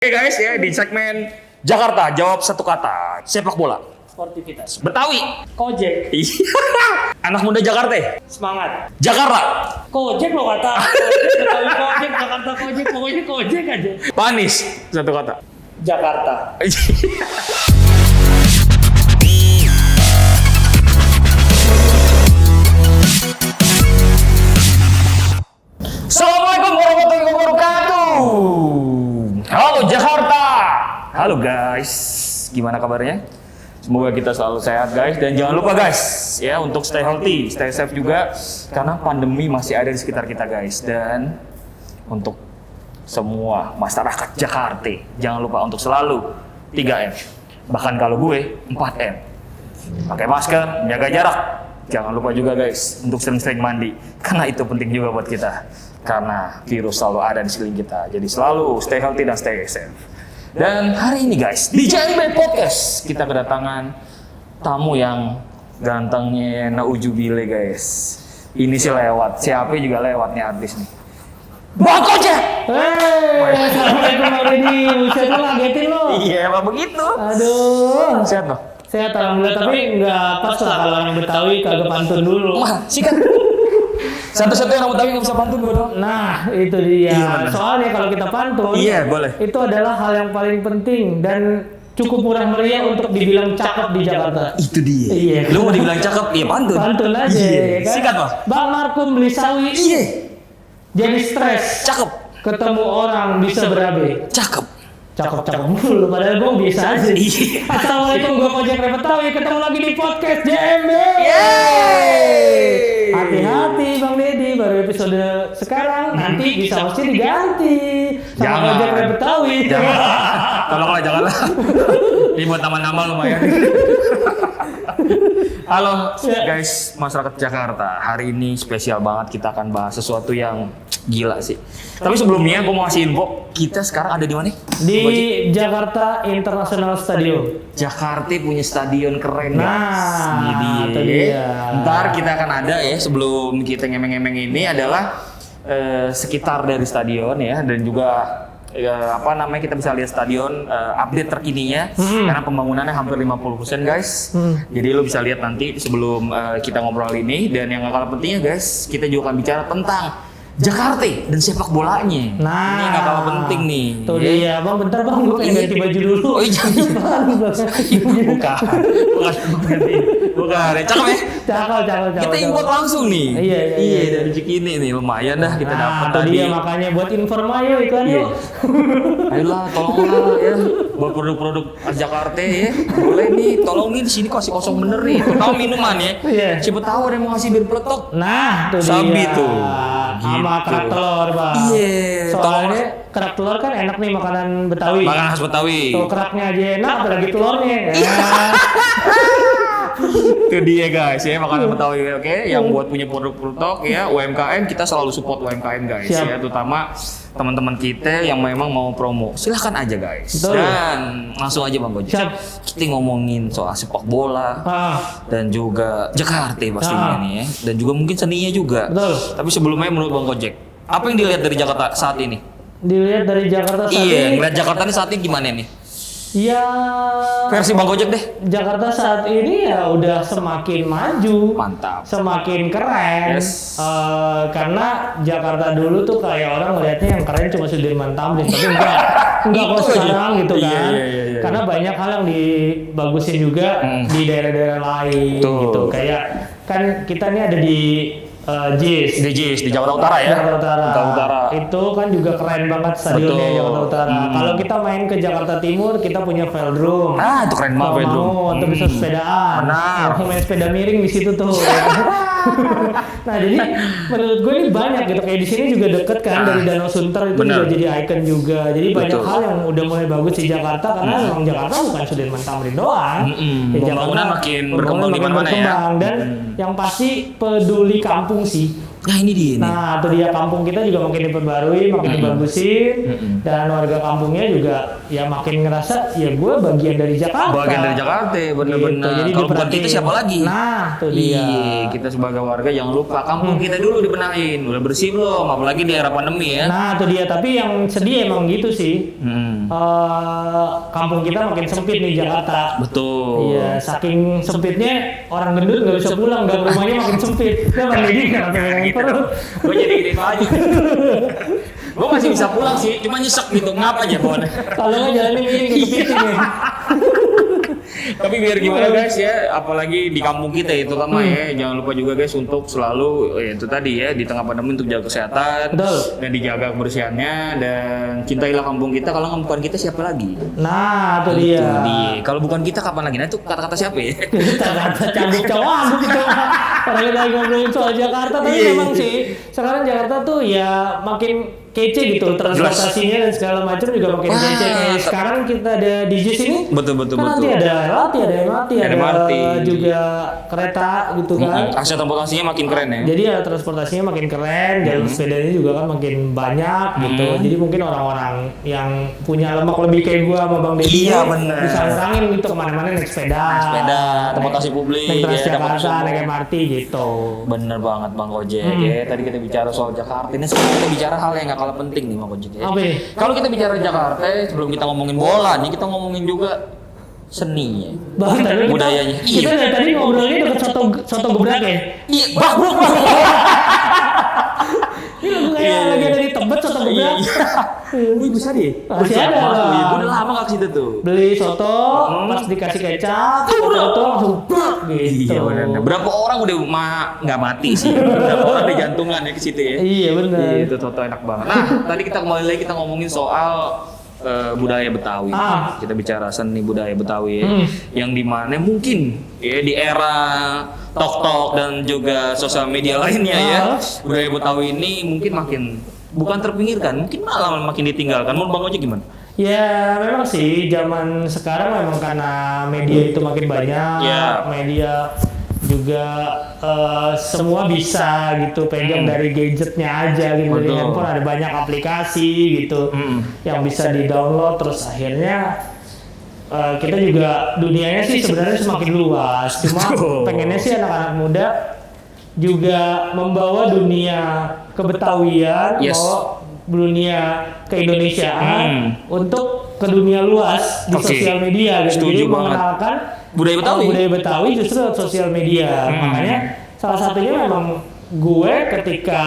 Oke guys ya, di segmen Jakarta jawab satu kata sepak bola. Sportivitas. Betawi. Kojek. Anak muda Jakarta. Semangat. Jakarta. Kojek lo kata. Kojek, Betawi Kojek, Jakarta Kojek, pokoknya Kojek aja. Panis satu kata. Jakarta. Assalamualaikum warahmatullahi wabarakatuh. Halo Jakarta. Halo guys, gimana kabarnya? Semoga kita selalu sehat guys, dan jangan lupa guys ya untuk stay healthy, stay safe juga karena pandemi masih ada di sekitar kita guys. Dan untuk semua masyarakat Jakarta jangan lupa untuk selalu 3M, bahkan kalau gue 4M, pakai masker, jaga jarak. Jangan lupa juga guys untuk sering-sering mandi karena itu penting juga buat kita, karena virus selalu ada di sekeliling kita. Jadi selalu stay healthy dan stay safe. Dan hari ini guys, di JMB Podcast kita kedatangan tamu yang gantengnya naujubile guys. Ini sih lewat, siapa juga lewat nih artis nih. Bang Kojek! Assalamualaikum Bang Deddy. Buset lo ngagetin lo. Iya emang begitu. Aduh. Sehat loh. Sehat alhamdulillah, tapi nggak pas lah kalau orang Betawi kagak pantun dulu. Wah, sikat. Satu-satunya orang Betawi nggak bisa pantun gue dong. Nah, itu dia. Iya, Soalnya kalau kita pantun, Iya, boleh. itu adalah hal yang paling penting dan cukup murah meriah untuk dibilang cakep di Jakarta. Itu dia. Iya. Lu mau dibilang cakep, iya pantun. Pantun aja, Iya. ya kan? Sikat Bang. Bang Markum beli sawi, Iya. jadi stres. Cakep. Ketemu orang bisa berabe. Cakep. Cakep-cakep mulu, padahal gue biasa aja. Iya. Assalamualaikum, gue Kojek Betawi, ketemu lagi di podcast JMB. Yeay. Hati-hati Bang Deddy, baru episode sekarang, nanti bisa mesti diganti sama Jangan. Kojek Betawi. Jangan. Tolonglah, janganlah. Ini buat nama-nama lumayan. Halo guys, masyarakat Jakarta. Hari ini spesial banget, kita akan bahas sesuatu yang gila sih. Tapi sebelumnya gue mau ngasih info, kita sekarang ada di mana? Di Jakarta International Stadium. Jakarta punya stadion keren Nah, guys. itu dia. Ntar kita akan ada ya, sebelum kita ngemeng-ngemeng ini adalah sekitar dari stadion ya, dan juga kita bisa lihat stadion update terkininya karena pembangunannya hampir 50% guys. Jadi lo bisa lihat nanti sebelum kita ngobrol ini. Dan yang gak kalah pentingnya guys, kita juga akan bicara tentang Jakarta dan sepak bolanya. Nah, ini gak kalah penting nih. Tuh dia, Bang, bentar Bang, gue pengen ganti baju dulu. Oh iya. Bukan, cakep ya? Cakep. Kita import langsung nih. Iya. Dari Cikini nih, lumayan dah kita dapat Tuh tadi. dia, makanya buat informa yuk iklan Iya. yuk. Ayolah, tolonglah ya buat produk-produk Jakarta ya. Boleh nih, tolong nih di sini kasih kosong bener nih. Tahu minuman ya. Iya. Siapa tahu ada yang mau ngasih bir peletok. Nah, tuh Sabi dia. tuh. Sama Gitu. kerak telur, Bang. Iya, Soalnya kerak telur kan enak nih makanan Betawi. Makanan khas Betawi. Tuh keraknya aja enak, apalagi telurnya. Ya. Itu dia guys ya, makanan Betawi oke. Yang buat punya produk-produk ya UMKM, kita selalu support UMKM guys. Siap. Ya, terutama teman-teman kita yang memang mau promo. Silahkan aja guys. Betul. Dan langsung aja Bang Gojek. Siap. Kita ngomongin soal sepak bola dan juga Jakarta pastinya nih ya. Dan juga mungkin seninya juga. Betul. Tapi sebelumnya menurut Bang Gojek, apa yang dilihat dari Jakarta saat ini? Dilihat dari Jakarta saat Iya, ini. ngeliat Jakarta nih saat ini gimana nih? Ya, Versi Bang Gojek deh. Jakarta saat ini ya udah semakin maju. Mantap. Semakin keren. Yes. Karena Jakarta dulu tuh kayak orang ngeliatnya yang keren cuma Sudirman Tamrin, tapi enggak Itu kok aja. sekarang gitu Iya, kan. iya. Karena banyak hal yang dibagusin juga di daerah-daerah lain Tuh. gitu. Kayak kan kita nih ada di JIS. Di JIS, di Jakarta Utara ya. Jakarta Utara. Jakarta Utara. Itu kan juga keren banget stadionnya Betul. Jakarta Utara. Kalau kita main ke Jakarta Timur, kita punya Velodrome. Ah, itu keren banget Velodrome. Atau bisa sepedaan. Benar. Main sepeda miring di situ tuh. Nah, jadi menurut gue ini banyak gitu. Kayak di sini juga deket kan dari Danau Sunter itu Benar. juga jadi ikon juga. Jadi banyak Betul. hal yang udah mulai bagus di Jakarta karena memang Jakarta bukan Sudirman Tamrin doang. Pembangunan makin berkembang di mana-mana ya. Dan yang pasti peduli kampung sih. Nah ini dia nih. Nah, itu dia kampung kita juga makin diperbarui, makin dibagusin, dan warga kampungnya juga ya makin ngerasa ya gue bagian dari Jakarta. Bagian dari Jakarta, bener-bener. Gitu, jadi Kalau bukan diperhatiin. kita siapa lagi? Nah, itu dia. Iya, kita sebagai warga jangan lupa kampung kita dulu dibenahin, udah bersih belum? Apalagi di era pandemi ya. Nah, itu dia. Tapi yang sedih emang gitu sih. Kampung kita makin sempit nih Jakarta. Betul. Iya, saking sempitnya orang gendut nggak bisa pulang, gang rumahnya makin sempit. Ya bang Deddy kenapa yang perut? Gue jadi gini aja. Gue masih bisa pulang sih, cuma nyesek gitu, ngapa aja Bon. Kalau nggak jalannya miring ke kepiting ya. Tapi biar gimana guys ya, apalagi di kampung kita itu kan ya, jangan lupa juga guys untuk selalu ya, itu tadi ya di tengah pandemi untuk jaga kesehatan. Betul. Dan dijaga kebersihannya dan cintailah kampung kita. Kalau bukan kita siapa lagi? Nah, itu Itu dia. dia. Kalau bukan kita kapan lagi? Nah itu kata-kata siapa ya? Kata-kata cambuk cowok gitu. Karena kita lagi ngobrolin soal Jakarta, tapi Iya. memang sih sekarang Jakarta tuh ya makin kece gitu, transportasinya dan segala macam juga makin Wah. kece. Kayak sekarang kita ada di JIS ini, Betul. kan nanti ada LRT, ada MRT, Ada ada MRT. juga kereta gitu kan. Akses transportasinya makin keren ya. Jadi ya transportasinya makin keren, jalur sepedanya juga kan makin banyak gitu. Jadi mungkin orang-orang yang punya lemak lebih kayak gua sama Bang Deddy Iya, nih, bener. bisa ngurangin gitu kemana-mana naik sepeda, transportasi publik, naik ya, dapat Transjakarta, semua. naik MRT gitu. Bener banget Bang Ojek ya. Tadi kita bicara soal Jakarta. Ini sekarang kita bicara hal yang gak kalah penting nih Bang Ojek ya. Apa nih? Kalau kita bicara Jakarta, sebelum kita ngomongin bola nih, kita ngomongin juga seninya, Bang, tadi budayanya. Kita dari tadi ngobrolnya deket soto gebrak ya. Iya, bang. Ini lagu kayak lagi ada di Tebet soto gebrak. Wih bisa deh. Masih ada, Bang. Gue udah lama gak ke situ tuh. Beli soto, pas dikasih kecap, soto langsung brak gitu. Iya benar. Berapa orang udah nggak mati sih? Berapa orang ada jantungan ya ke situ ya? Iya benar. Itu soto enak banget. Nah, tadi kita kembali lagi kita ngomongin soal budaya Betawi. Kita bicara seni budaya Betawi ya. Yang dimana mungkin ya di era TikTok dan juga sosial media lainnya ya, budaya Betawi ini mungkin makin bukan terpinggirkan, mungkin malah makin ditinggalkan. Menurut Bang Ojek gimana? Ya memang sih zaman sekarang memang karena media itu makin banyak, media juga semua bisa gitu pegang dari gadgetnya aja gitu. Dari handphone ada banyak aplikasi gitu yang bisa di download, terus akhirnya kita juga dunianya sih sebenarnya semakin luas, cuma pengennya sih anak-anak muda juga membawa dunia kebetawian, bawa dunia keindonesiaan untuk ke dunia luas di sosial media gitu. Jadi mengenalkan budaya Betawi justru lewat sosial media. Makanya salah satunya memang gue ketika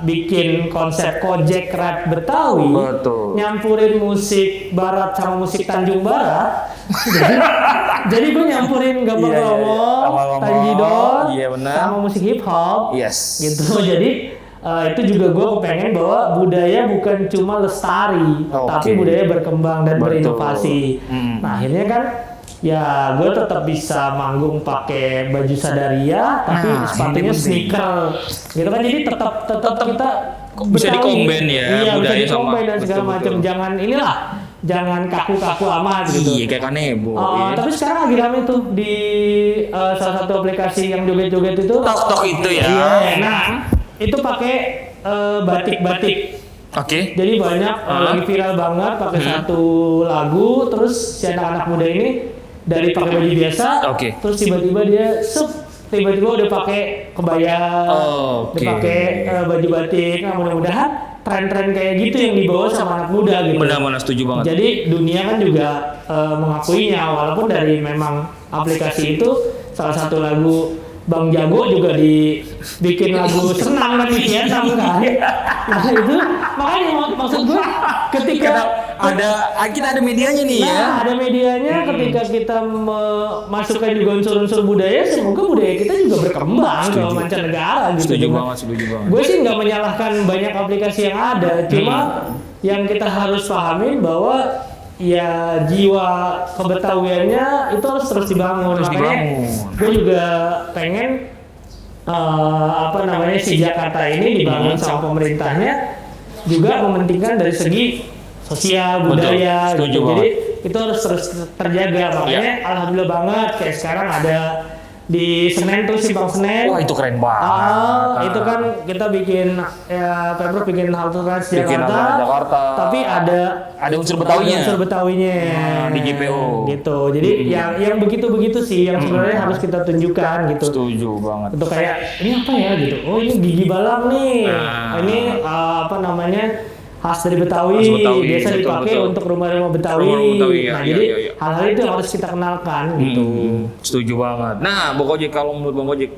bikin konsep Kojek Rap Betawi, nyampurin musik barat sama musik Tanjung Barat. jadi gue nyampurin Gambang Kromong, Tanjidor, sama musik hip hop, gitu. Jadi itu juga gue pengen bahwa budaya bukan cuma lestari, tapi budaya berkembang dan berinovasi. Nah akhirnya kan ya gue tetap bisa manggung pakai baju sadaria, tapi sepatunya sneaker, gitu kan. Jadi tetap kita bisa dikomben ya, iya, budaya bisa dikomben dan segala macam. Jangan kaku-kaku amat gitu. Iya kayak kanebo. Tapi sekarang lagi rame tuh di salah satu aplikasi yang joget-joget itu. TikTok itu ya. Iya, nah itu pakai batik-batik. Jadi banyak lagi viral banget pakai satu lagu, terus si anak-anak muda ini dari pakai baju biasa, terus tiba-tiba dia tiba-tiba udah pakai kebaya, udah pakai baju batik. Nah mudah-mudahan tren-tren kayak gitu yang dibawa sama anak muda gitu. Benar-benar setuju banget. Jadi dunia kan juga mengakuinya, walaupun dari memang aplikasi itu salah satu lagu Bang Jago juga dibikin lagu senang kan di Vietnam kan. Nah itu makanya maksud gue ketika kita ada medianya nih ya. Ada medianya ketika kita masukkan juga unsur-unsur budaya, semoga budaya kita juga berkembang ke mancanegara gitu. Setuju banget. Gue sih nggak menyalahkan banyak aplikasi yang ada, cuma yang kita harus pahamin bahwa ya jiwa kebetawiannya itu harus terus dibangun. Makanya gue juga pengen si Jakarta ini dibangun sama pemerintahnya juga mementingkan dari segi sosial budaya gitu. Jadi itu harus terus terjaga. Makanya alhamdulillah banget kayak sekarang ada di Senen tuh Simpang Senen. Wah, itu keren banget. Itu kan kita bikin ya Pemprov bikin halte Bikin halte Transjakarta. tapi ada unsur Betawinya. Unsur Betawinya. Di JPO. Gitu. Jadi yang begitu-begitu sih yang sebenarnya harus kita tunjukkan gitu. Setuju banget. Untuk kayak ini apa ya gitu. Oh, ini gigi balang nih. Ini apa namanya? Khas dari Betawi, biasa dipakai untuk rumah-rumah Betawi. Nah, jadi hal-hal itu yang harus kita kenalkan gitu. Setuju banget. Nah, Bang Ojek, kalau menurut Bang Ojek,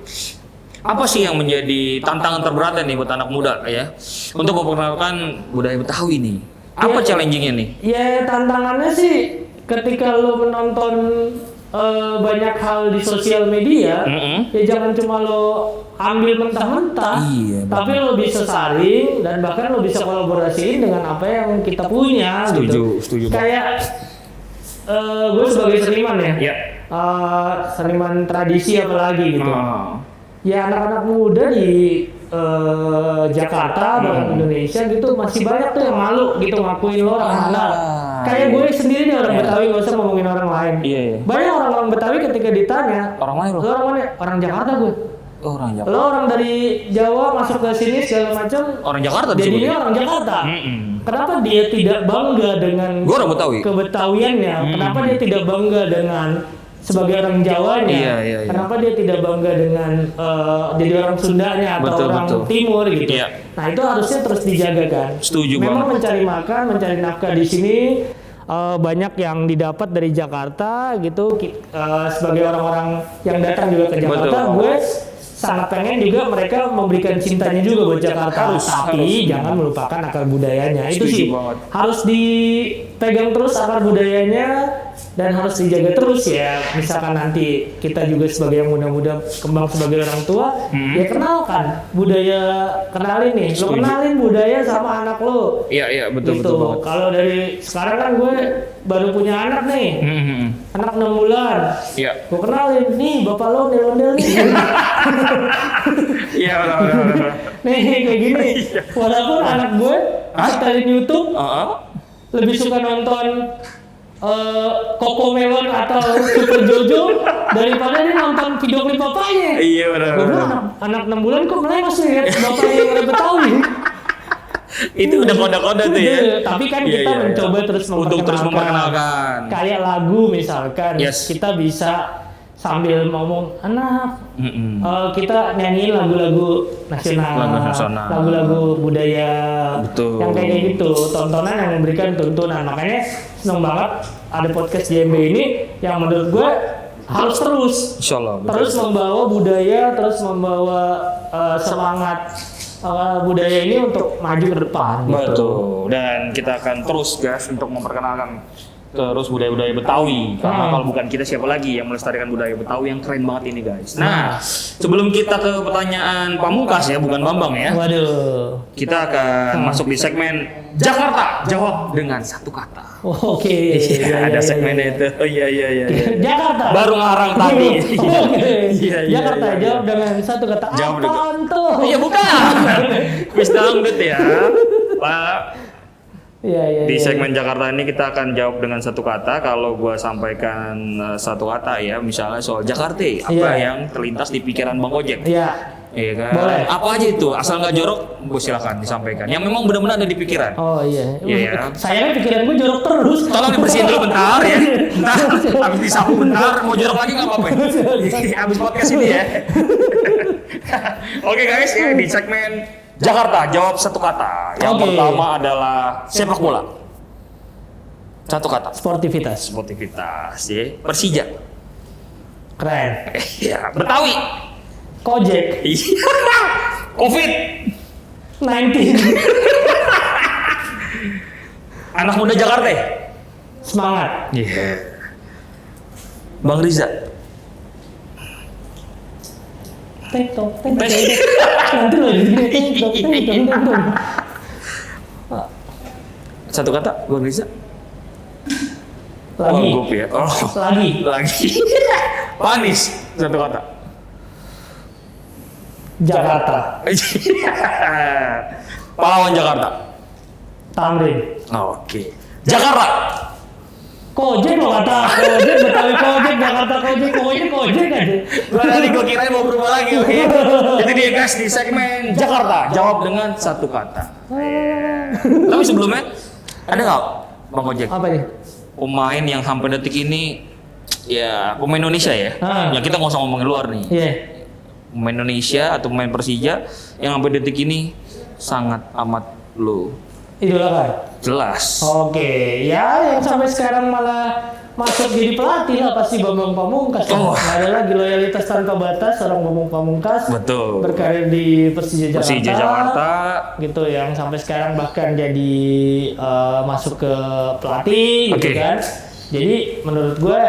apa sih yang menjadi tantangan terberatnya nih buat anak muda ya untuk memperkenalkan budaya Betawi nih? Apa challenging-nya nih? Ya, tantangannya sih ketika lo menonton banyak hal di sosial media, ya jangan cuma lo ambil mentah-mentah, tapi lo bisa saring dan bahkan lo bisa kolaborasiin dengan apa yang kita punya. Setuju. Kayak gue sebagai seniman ya, seniman tradisi apalagi gitu. Ya anak-anak muda di Jakarta, bahkan Indonesia gitu masih banyak tuh yang malu gitu ngakuin lo orang mana. Kayak gue sendiri nih orang Betawi, gak usah ngomongin orang lain. Banyak orang-orang Betawi ketika ditanya, orang mana lo? Orang mana? Orang Jakarta gue. Orang Jakarta. Lo orang dari Jawa masuk ke sini segala macam. Orang Jakarta jadinya orang Jakarta. Kenapa dia tidak bangga dengan kebetawiannya? Kenapa dia tidak bangga dengan sebagai orang Jawanya? Kenapa dia tidak bangga dengan jadi orang Sundanya atau orang Timur gitu? Nah, itu harusnya terus dijaga kan. Memang mencari makan, mencari nafkah di sini banyak yang didapat dari Jakarta gitu. Sebagai orang-orang yang datang juga ke Jakarta, gue sangat pengen juga mereka memberikan cintanya juga buat Jakarta, tapi jangan melupakan akar budayanya. Itu sih harus dipegang terus akar budayanya dan harus dijaga terus ya. Misalkan nanti kita juga sebagai yang muda-muda kembang sebagai orang tua, ya kenalkan budaya, kenalin nih, lo kenalin budaya sama anak lo. Iya betul. Kalau dari sekarang kan gue baru punya anak nih, anak 6 bulan. Gue kenalin nih bapak lo ondel-ondel nih. Iya benar. Nih kayak gini. Walaupun anak gue setelin YouTube lebih suka nonton Coco Melon atau Super Jojo daripada dia nonton video klip bapaknya. Iya benar. Anak 6 bulan kok melengos nih lihat bapaknya yang udah Betawi. Itu udah kode-kode tuh ya. Tapi kan kita mencoba terus memperkenalkan. Kayak lagu misalkan, kita bisa sambil ngomong anak, kita nyanyiin lagu-lagu nasional, lagu-lagu budaya, yang kayak gitu, tontonan yang memberikan tuntunan. Makanya seneng banget ada podcast JMB ini yang menurut gue harus terus membawa budaya, terus membawa semangat budaya ini untuk maju ke depan. Betul. Dan kita akan terus guys untuk memperkenalkan terus budaya-budaya Betawi. Karena kalau bukan kita siapa lagi yang melestarikan budaya Betawi yang keren banget ini guys. Nah, sebelum kita ke pertanyaan Pamungkas ya, bukan Bambang ya. Waduh. Kita akan masuk di segmen Jakarta jawab dengan satu kata. Oke. Ada segmennya itu. Iya. Jakarta. Baru ngarang tadi. Jakarta jawab dengan satu kata. Apaan tuh? Iya bukan. Wis dangdut ya. Pak. Di segmen Jakarta ini kita akan jawab dengan satu kata. Kalau gua sampaikan satu kata ya, misalnya soal Jakarta, apa yang terlintas di pikiran Bang Ojek? Iya kan? Boleh. Apa aja itu, asal nggak jorok, gue silakan disampaikan. Yang memang benar-benar ada di pikiran. Iya. Ya. Sayangnya pikiran gue jorok terus. Tolong dibersihin dulu bentar ya. Bentar, habis disapu bentar, mau jorok lagi nggak apa-apa. Habis podcast ini ya. Oke guys, ya di segmen Jakarta jawab satu kata. Yang pertama adalah sepak bola. Satu kata. Sportivitas, ya. Persija. Keren. Iya. Betawi. Kojek. COVID-19. Anak muda Jakarta. Semangat. Bang Riza. Tek-tok. Nanti lo tek-tok. Satu kata, Bang Riza. Lagi. Lagi. Panis. Satu kata. Jakarta. Pahlawan Jakarta. Tamrin. Oke. Jakarta. Kojek lo kata, Kojek, Betawi Kojek, Jakarta Kojek, pokoknya Kojek aja. Gue kirain mau berubah lagi, oke. Jadi dia guys di segmen Jakarta, jawab dengan satu kata. Tapi sebelumnya, ada nggak Bang Ojek? Apa nih? Pemain yang sampai detik ini, ya pemain Indonesia ya? Ya kita nggak usah ngomongin luar nih. Iya. Pemain Indonesia atau pemain Persija yang sampai detik ini sangat amat lo Idolakan. jelas. Oke, ya yang sampai sekarang malah masuk jadi pelatih lah pasti Bambang Pamungkas. Oh. Nggak ada lagi loyalitas tanpa batas seorang Bambang Pamungkas. Betul. Berkarir di Persija Jakarta. Persija Jakarta. Gitu yang sampai sekarang bahkan jadi masuk ke pelatih gitu Oke. kan. Jadi menurut gue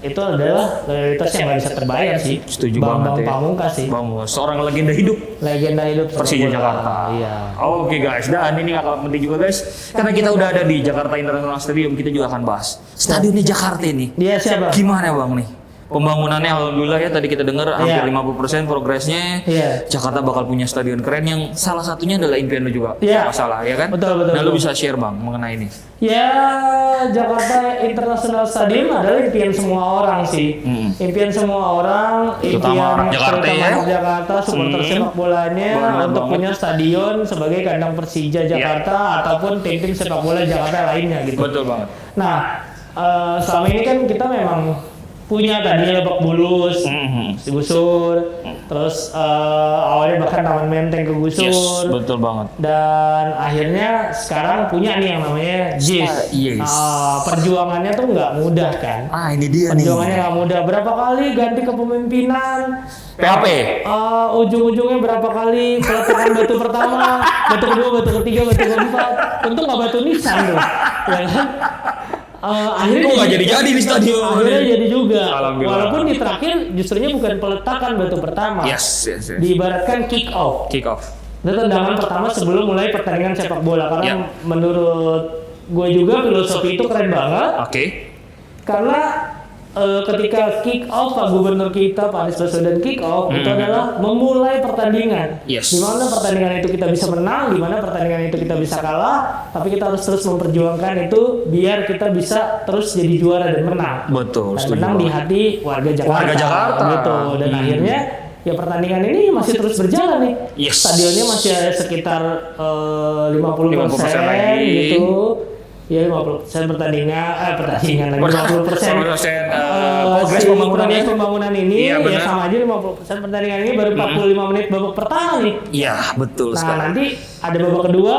itu adalah loyalitas yang nggak bisa terbayar sih. Setuju Bambang banget ya. Pamungkas sih. Bang, seorang legenda hidup Legenda hidup sepak Persija bola. Jakarta. Iya. Oke guys, dan ini nggak kalah penting juga guys, karena kita udah ada di Jakarta International Stadium, kita juga akan bahas stadion di Jakarta ini. Dia siapa? Gimana bang nih? Pembangunannya alhamdulillah ya tadi kita dengar hampir 50% progresnya. Iya. Jakarta bakal punya stadion keren yang salah satunya adalah impian lu juga. Iya. Masalah ya kan? Betul, betul, Nah lu betul. bisa share bang mengenai ini. Ya, Jakarta International Stadium adalah impian semua orang sih. Impian semua orang, Terutama impian orang Jakarta terutama ya. orang Jakarta, supporter sepak bolanya Benar untuk banget. punya stadion sebagai kandang Persija Jakarta ataupun tim-tim sepak bola Jakarta lainnya gitu. Betul banget. Nah, selama ini kan kita memang punya tadinya Lebak Bulus, digusur, terus awalnya bahkan Taman Menteng kegusur. Yes, betul banget. Dan akhirnya sekarang punya nih yang namanya JIS. Yes. Perjuangannya tuh nggak mudah kan? Ah ini dia nih. Perjuangannya nggak mudah. Berapa kali ganti kepemimpinan? PHP. Ujung-ujungnya berapa kali peletakan batu pertama, batu kedua, batu ketiga, batu keempat. Tentu nggak batu nisan tuh, ya kan? Akhirnya Kok nggak jadi di stadion? Akhirnya jadi juga. Alhamdulillah. Walaupun di terakhir justrunya bukan peletakan batu pertama. Yes. Diibaratkan kick off. Kick off. Itu tendangan pertama sebelum mulai pertandingan sepak bola karena Ya. menurut gue juga filosofi itu keren banget Oke. karena ketika kick off Pak Gubernur kita Pak Anies Baswedan kick off itu adalah memulai pertandingan. Yes. Di mana pertandingan itu kita bisa menang, di mana pertandingan itu kita bisa kalah, tapi kita harus terus memperjuangkan itu biar kita bisa terus jadi juara dan menang. Betul. Dan setuju menang di banget. hati warga Jakarta. Warga Jakarta. Gitu. Dan akhirnya ya pertandingan ini masih terus berjalan nih. Yes. Stadionnya masih ada sekitar 50% 50% lagi. gitu. Ya 50% pertandingan lagi 50% progres pembangunannya. progres pembangunan ini Iya, ya benar. sama aja 50% pertandingan ini baru 45 menit babak pertama nih. Iya betul Nah sekali. nanti ada babak kedua,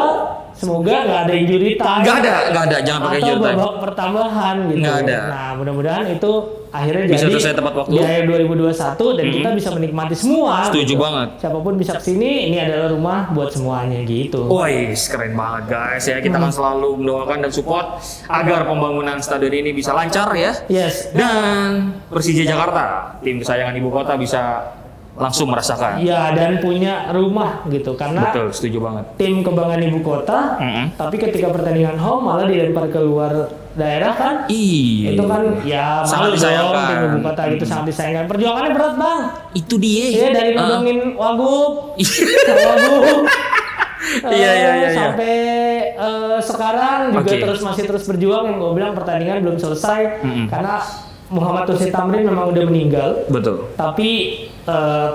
semoga nggak ada injury time. Nggak ada, jangan pakai Atau injury time. babak pertambahan gitu. Nggak ada. Nah mudah-mudahan itu akhirnya Bisa jadi selesai tepat waktu. di akhir 2021 dan kita bisa menikmati semua. Setuju gitu. banget. Siapapun bisa kesini, ini adalah rumah buat semuanya gitu. Woi, keren banget guys ya. Kita akan selalu mendoakan dan support agar pembangunan stadion ini bisa lancar ya. Yes. Dan Persija Jakarta, tim kesayangan ibu kota bisa langsung merasakan. Ya dan punya rumah gitu karena Betul, setuju banget. tim kebanggaan ibu kota, tapi ketika pertandingan home malah dilempar keluar daerah kan. Iya. Itu kan ya Sangat malu dong disayangkan. tim ibu kota gitu sangat disayangkan. Perjuangannya berat bang. Itu dia. Iya dari nodongin Wagub, Wagub. Iya. Sampai sekarang juga Oke. masih terus berjuang yang gue bilang pertandingan belum selesai karena Muhammad Tursi Tamrin memang udah meninggal. Betul. Tapi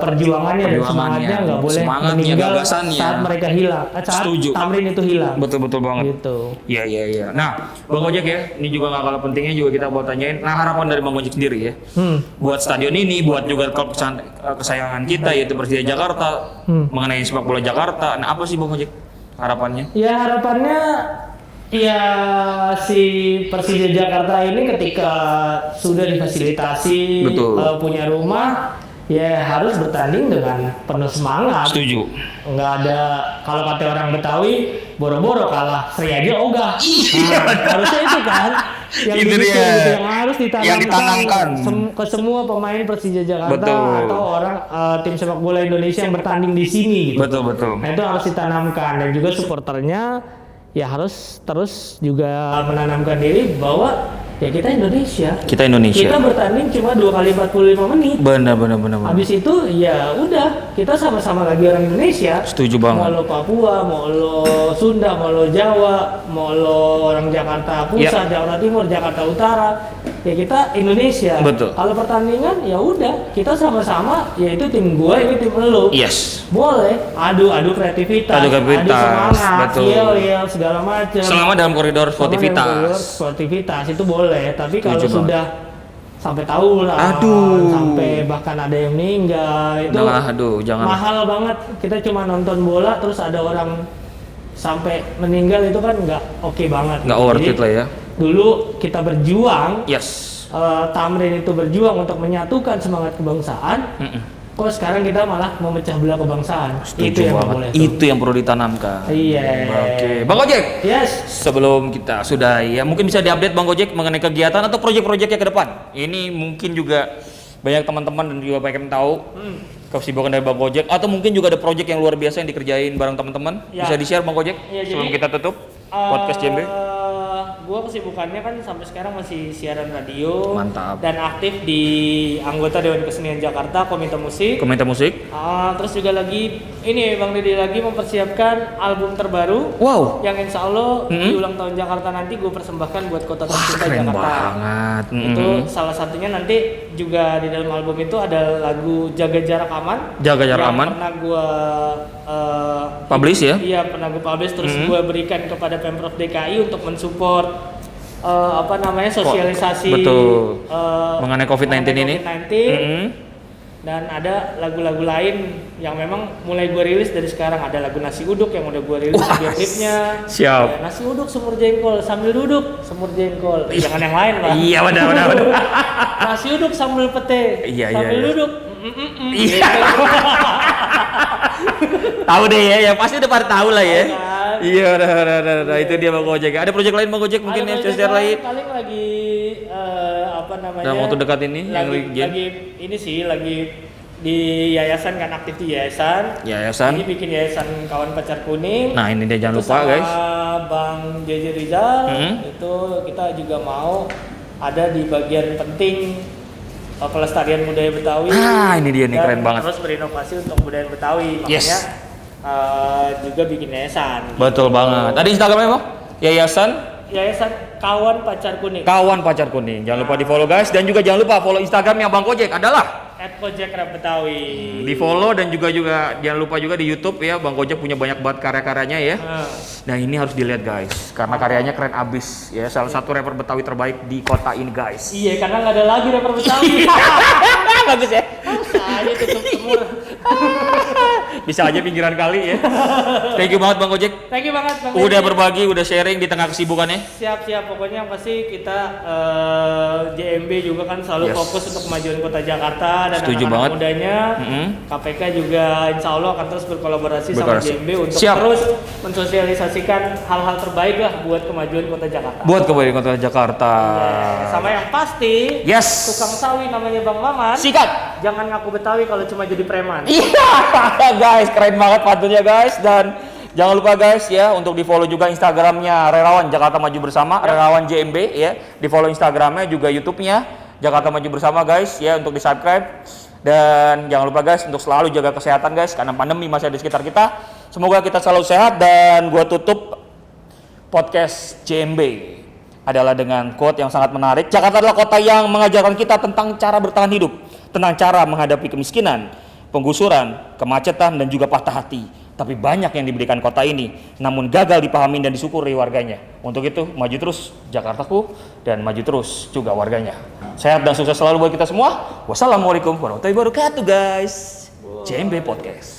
perjuangannya dan semangatnya nggak boleh semangatnya, meninggal gagasannya. saat mereka hilang, saat Setuju. Tamrin itu hilang. Betul banget. Gitu. Iya. Nah, Bang Ojek ya, ini juga nggak kalah pentingnya juga kita mau tanyain. Nah, harapan dari Bang Ojek sendiri ya, buat stadion ini, buat juga klub kesayangan kita yaitu Persija Jakarta, mengenai sepak bola Jakarta. Nah, apa sih Bang Ojek harapannya? Ya harapannya ya si Persija Jakarta ini ketika sudah difasilitasi Betul. punya rumah ya harus bertanding dengan penuh semangat. Setuju. Nggak ada kalau kata orang Betawi boro-boro kalah Sri aja ogah. Nah, harusnya itu kan yang Itu gitu, dia. gitu, yang harus Yang ditanamkan. ke semua pemain Persija Jakarta Betul. atau orang tim sepak bola Indonesia yang bertanding di sini gitu. Betul. Nah itu harus ditanamkan dan juga supporternya ya harus terus juga menanamkan diri bahwa ya kita Indonesia. Kita Indonesia. Kita bertanding cuma 2 kali 45 menit. Benar. Habis itu ya udah, kita sama-sama lagi orang Indonesia. Setuju banget. Mau lo Papua, mau lo Sunda, mau lo Jawa, mau lo orang Jakarta Pusat, Jakarta Timur, Jakarta Utara. Ya kita Indonesia. Betul. Kalau pertandingan ya udah, kita sama-sama, yaitu tim gua, ini tim lo. Yes. Boleh adu kreativitas, Adu semangat, betul. yel segala macam. Selama dalam koridor sportivitas. Sportivitas itu boleh, tapi kalau Setuju sudah sampai tawuran, Aduh. sampai bahkan ada yang meninggal, itu jangan. mahal banget. Kita cuma nonton bola terus ada orang sampai meninggal, itu kan nggak oke banget. Nggak worth it lah ya. Dulu kita berjuang, Yes. Tamrin itu berjuang untuk menyatukan semangat kebangsaan. Kok sekarang kita malah memecah belah kebangsaan? Setuju yang banget. boleh. Itu yang perlu ditanamkan. Iya. Oke, Bang Gojek. Yes. Sebelum kita sudah ya, mungkin bisa diupdate Bang Gojek mengenai kegiatan atau proyek-proyeknya ke depan. Ini mungkin juga banyak teman-teman dan juga banyak yang tahu kesibukan dari Bang Gojek, atau mungkin juga ada proyek yang luar biasa yang dikerjain bareng teman-teman. Ya. Bisa di-share Bang Gojek Ya, sebelum jadi, kita tutup podcast JMB. Gua kesibukannya kan sampai sekarang masih siaran radio. Mantap. Dan aktif di anggota Dewan Kesenian Jakarta, Komite Musik. Komite musik. Terus juga lagi ini Bang Didi lagi mempersiapkan album terbaru. Wow. Yang insya Allah di ulang tahun Jakarta nanti gue persembahkan buat kota tercinta Keren Jakarta. banget. Itu salah satunya nanti juga di dalam album itu ada lagu Jaga Jarak Aman. Jaga Jarak Aman. Pernah gue Publish ya? Iya, pernah gue publish, terus gue berikan kepada Pemprov DKI untuk mensupport sosialisasi Betul. Mengenai COVID-19 ini. Dan ada lagu-lagu lain yang memang mulai gue rilis dari sekarang. Ada lagu Nasi Uduk yang udah gue rilis video klipnya. Siap. Ya, nasi uduk semur jengkol, sambil duduk semur jengkol. Jangan yang lain lah. Iya, benar. Nasi uduk sambil pete, Iya, sambil iya. duduk. Iya. Tahu deh ya, yang pasti udah pada tahu lah ya. Tahu kan? Iya, udah. Itu dia Bang Gojek. Ada proyek lain Bang Gojek mungkin yang share lain? Paling lagi Dalam waktu dekat ini yang lagi di yayasan, kan aktif di yayasan. Yayasan. Ini bikin yayasan Kawan Pacar Kuning. Nah, ini dia jangan Itu lupa sama guys. Bang JJ Rizal. Itu kita juga mau ada di bagian penting pelestarian budaya Betawi. Ini dia nih, dan keren banget. Terus berinovasi untuk budaya Betawi. Makanya Yes. juga bikin yayasan. Betul banget. Ada Instagramnya Bang? Yayasan Kawan Pacar Kuning. Kawan Pacar Kuning. Jangan lupa di-follow guys, dan juga jangan lupa follow Instagramnya Bang Gojek adalah @Gojek Betawi. di-follow, dan juga jangan lupa juga di YouTube ya, Bang Gojek punya banyak banget karya-karyanya ya. Nah, ini harus dilihat guys, karena karyanya keren abis ya, salah satu rapper Betawi terbaik di kota ini guys. Iya, karena nggak ada lagi rapper Betawi. Bagus ya. Saya tutup semua. Bisa aja pinggiran kali ya. Thank you banget Bang Gojek. Thank you banget Bang. Udah Deddy. berbagi, udah sharing di tengah kesibukannya. Siap, pokoknya yang pasti kita JMB juga kan selalu Yes. fokus untuk kemajuan kota Jakarta dan Setuju anak-anak banget. mudanya. KPK juga insya Allah akan terus berkolaborasi sama Berkolaborasi. JMB untuk Siap. terus mensosialisasikan hal-hal terbaik lah buat kemajuan kota Jakarta. Buat kembali kota Jakarta. Sama yang pasti, Yes. tukang sawi namanya Bang Maman. Sikat. Jangan ngaku Betawi kalau cuma jadi preman. Iya guys, keren banget pantunnya guys. Dan jangan lupa guys ya, untuk di follow juga Instagramnya Relawan Jakarta Maju Bersama, Relawan JMB ya. Di follow Instagramnya juga YouTube-nya Jakarta Maju Bersama guys ya, untuk di subscribe. Dan jangan lupa guys untuk selalu jaga kesehatan guys, karena pandemi masih ada di sekitar kita. Semoga kita selalu sehat. Dan gua tutup podcast JMB adalah dengan quote yang sangat menarik. Jakarta adalah kota yang mengajarkan kita tentang cara bertahan hidup, tentang cara menghadapi kemiskinan, penggusuran, kemacetan, dan juga patah hati. Tapi banyak yang diberikan kota ini, namun gagal dipahami dan disyukuri warganya. Untuk itu, maju terus Jakartaku, dan maju terus juga warganya. Sehat dan sukses selalu buat kita semua. Wassalamualaikum warahmatullahi wabarakatuh guys. JMB Podcast.